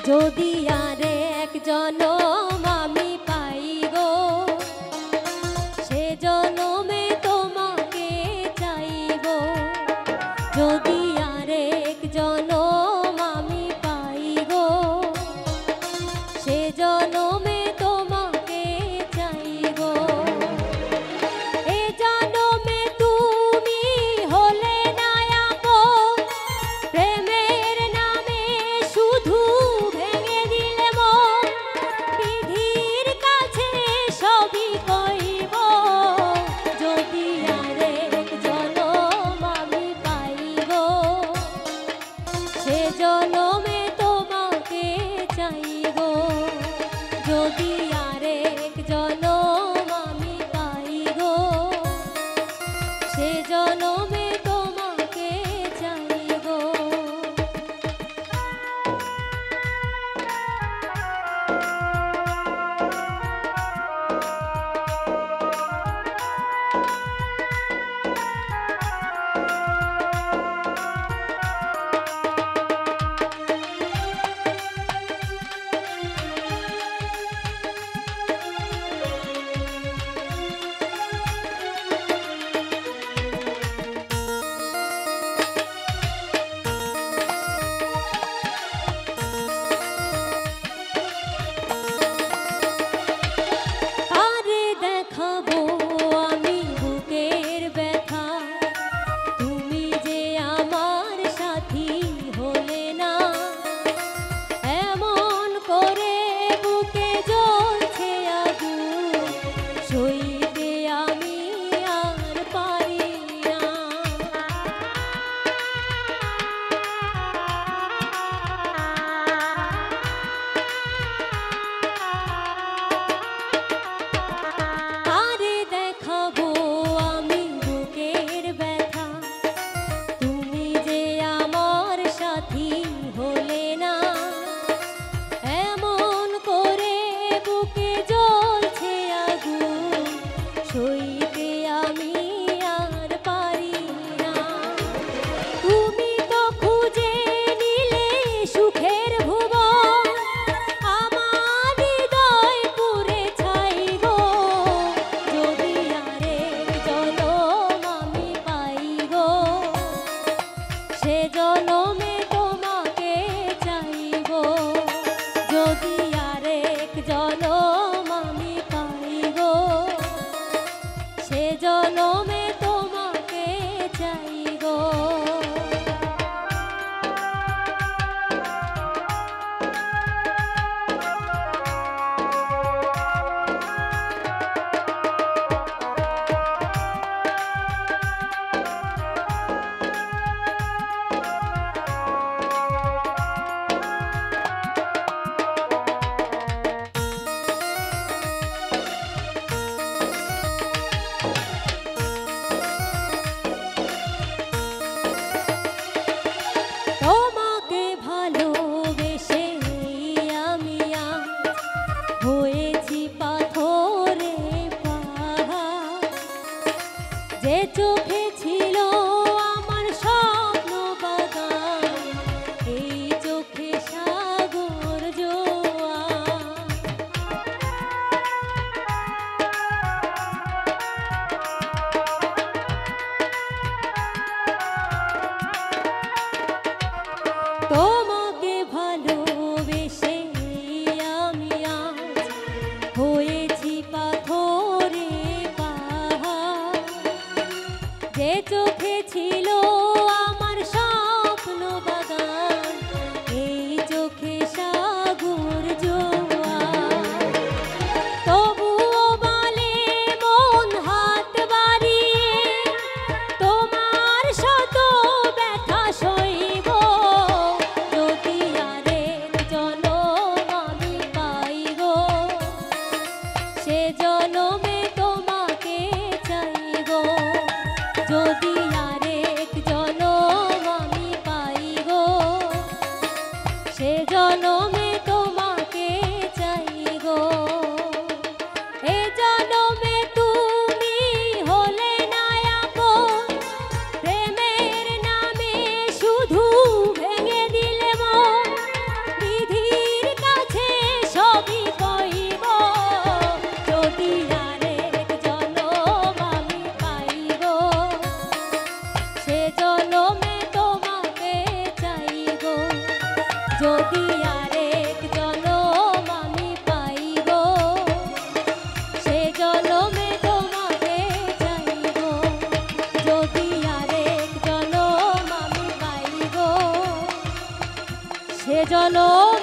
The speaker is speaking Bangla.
যদি আর এক জনম আমি পাই গো, সে জনমে তোমাকে চাইব। যদি আর এক জনম আমি পাই গো, সে জনমে তোমাকে চাইব। এ জনমে তুমি হলে না আপন, প্রেমের নামে শুধু ভেঙে দিলে মন। বিধির কাছে সবই কইব, যদি আর এক জনম আমি পাই গো, সে জনমে তোমাকে চাইব। যদি আর এক জনম আমি পাই গো, সে জনমে তোমাকে চাইব। আরে দেখাবো আমি বুকের ব্যথা, তুমি যে আমার সাথী হলে না। এমন করে বুকে জ্বলছে আগুন, সইতে আমি আর পারি না। আরে দেখাবো আমি বুকের ব্যথা, তুমি যে আমার সাথী হলে না। এমন করে বুকে জ্বলছে আগুন, সইতে আমি আর পারি না। তুমি তো খুঁজে নিলে সুখের ভুবন, আমার হৃদয় পুড়ে ছাই গো। যদি আর এক জনম আমি পাই গো, সে জনমে তোমাকে চাইব। যদি আর এক জনম আমি পাই গো, সে জনমে তোমাকে চাইব। তোমাকে ভালোবেসে আমি আজ হয়েছি পাথরে পাহাড়। যে চোখে ছিল আমার স্বপ্ন বাগান, এই চোখে সাগর জোয়ার। তোমাকে ভালোবেসে আমি আজ হয়েছি পাথরে পাহাড়। যে চোখে ছিল আমার স্বপ্ন বাগান, এই চোখে সাগর জোয়ার। তবুও বলে মন হাত বাড়িয়ে, তোমার শত ব্যথা সইব। যদি আর এক জনম আমি পাই গো, সে জনমে তোমাকে চাইব। যদি আর এক জনম আমি পাই গো, চলো